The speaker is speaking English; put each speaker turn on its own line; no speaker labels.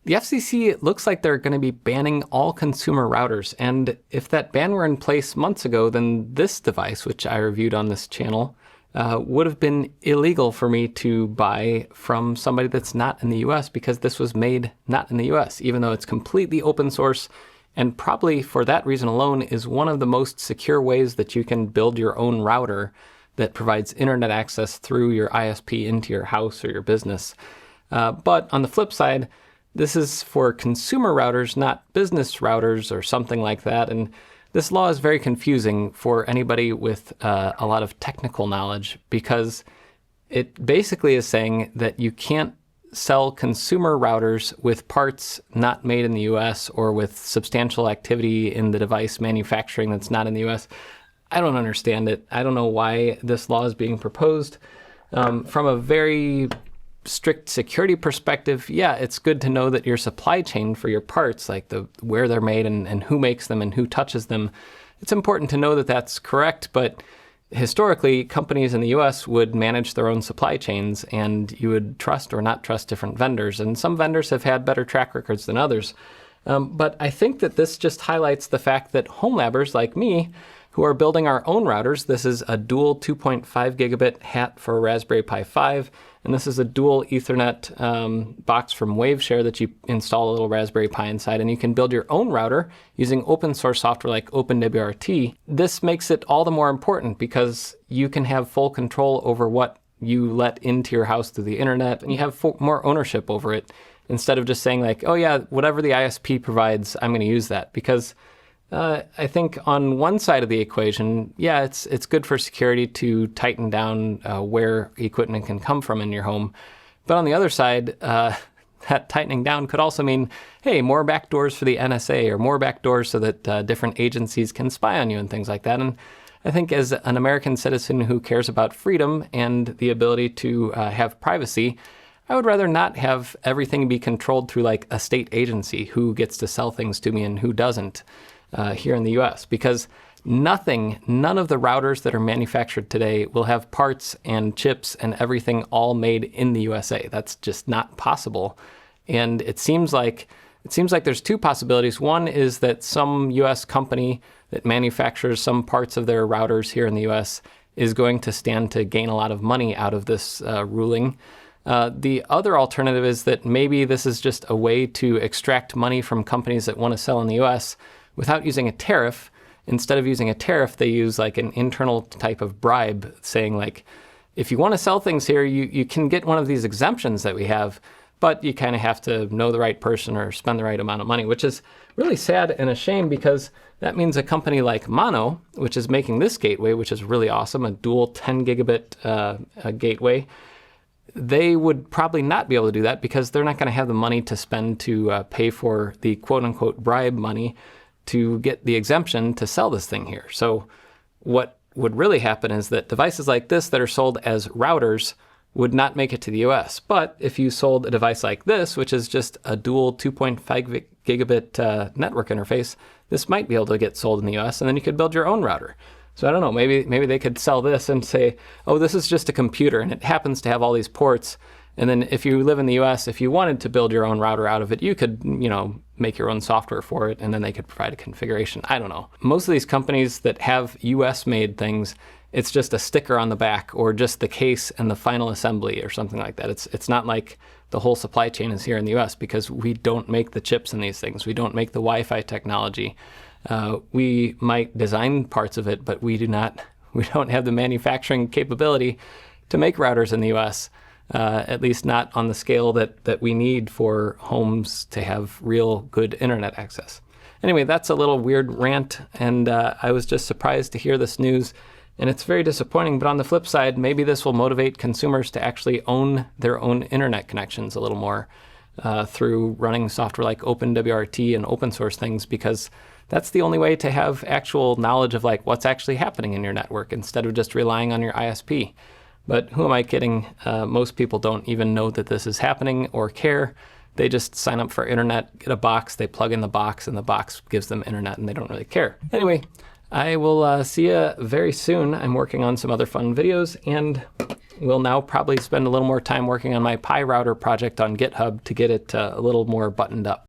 The FCC, it looks like they're going to be banning all consumer routers. And if that ban were in place months ago, then this device, which I reviewed on this channel, would have been illegal for me to buy from somebody that's not in the US, because this was made not in the US, even though it's completely open source, and probably for that reason alone is one of the most secure ways that you can build your own router that provides internet access through your ISP into your house or your business. But on the flip side, this is for consumer routers, not business routers or something like that. And this law is very confusing for anybody with a lot of technical knowledge, because it basically is saying that you can't sell consumer routers with parts not made in the US or with substantial activity in the device manufacturing that's not in the US. I don't understand it. I don't know why this law is being proposed. From a very strict security perspective, yeah, it's good to know that your supply chain for your parts, like where they're made and who makes them and who touches them, it's important to know that that's correct. But historically, companies in the US would manage their own supply chains, and you would trust or not trust different vendors. And some vendors have had better track records than others. But I think that this just highlights the fact that homelabbers like me, who are building our own routers, this is a dual 2.5 gigabit hat for a Raspberry Pi 5, and this is a dual Ethernet box from Waveshare that you install a little Raspberry Pi inside, and you can build your own router using open source software like OpenWRT. This makes it all the more important because you can have full control over what you let into your house through the internet, and you have more ownership over it, instead of just saying like, oh yeah, whatever the ISP provides, I'm going to use that. Because I think on one side of the equation, yeah, it's good for security to tighten down where equipment can come from in your home. But on the other side, that tightening down could also mean, hey, more backdoors for the NSA, or more backdoors so that different agencies can spy on you and things like that. And I think as an American citizen who cares about freedom and the ability to have privacy, I would rather not have everything be controlled through like a state agency who gets to sell things to me and who doesn't. Here in the US, because none of the routers that are manufactured today will have parts and chips and everything all made in the USA. That's just not possible. And it seems like there's two possibilities. One is that some US company that manufactures some parts of their routers here in the US is going to stand to gain a lot of money out of this ruling. The other alternative is that maybe this is just a way to extract money from companies that want to sell in the US without using a tariff. Instead of using a tariff, they use like an internal type of bribe, saying like, if you want to sell things here, you can get one of these exemptions that we have, but you kind of have to know the right person or spend the right amount of money, which is really sad and a shame, because that means a company like Mono, which is making this gateway, which is really awesome, a dual 10 gigabit gateway, they would probably not be able to do that because they're not going to have the money to spend to pay for the quote unquote bribe money to get the exemption to sell this thing here. So what would really happen is that devices like this that are sold as routers would not make it to the US. But if you sold a device like this, which is just a dual 2.5 gigabit network interface, this might be able to get sold in the US, and then you could build your own router. So I don't know, maybe they could sell this and say, oh, this is just a computer and it happens to have all these ports. And then if you live in the US, if you wanted to build your own router out of it, you could, make your own software for it, and then they could provide a configuration. I don't know. Most of these companies that have US made things, it's just a sticker on the back or just the case and the final assembly or something like that. It's not like the whole supply chain is here in the US, because we don't make the chips in these things. We don't make the Wi-Fi technology. We might design parts of it, but we don't have the manufacturing capability to make routers in the US. At least not on the scale that we need for homes to have real good internet access. Anyway, that's a little weird rant, and I was just surprised to hear this news, and it's very disappointing. But on the flip side, maybe this will motivate consumers to actually own their own internet connections a little more through running software like OpenWRT and open source things, because that's the only way to have actual knowledge of like what's actually happening in your network instead of just relying on your ISP. But who am I kidding? Most people don't even know that this is happening or care. They just sign up for internet, get a box, they plug in the box, and the box gives them internet, and they don't really care. Anyway, I will see you very soon. I'm working on some other fun videos, and will now probably spend a little more time working on my Pi router project on GitHub to get it a little more buttoned up.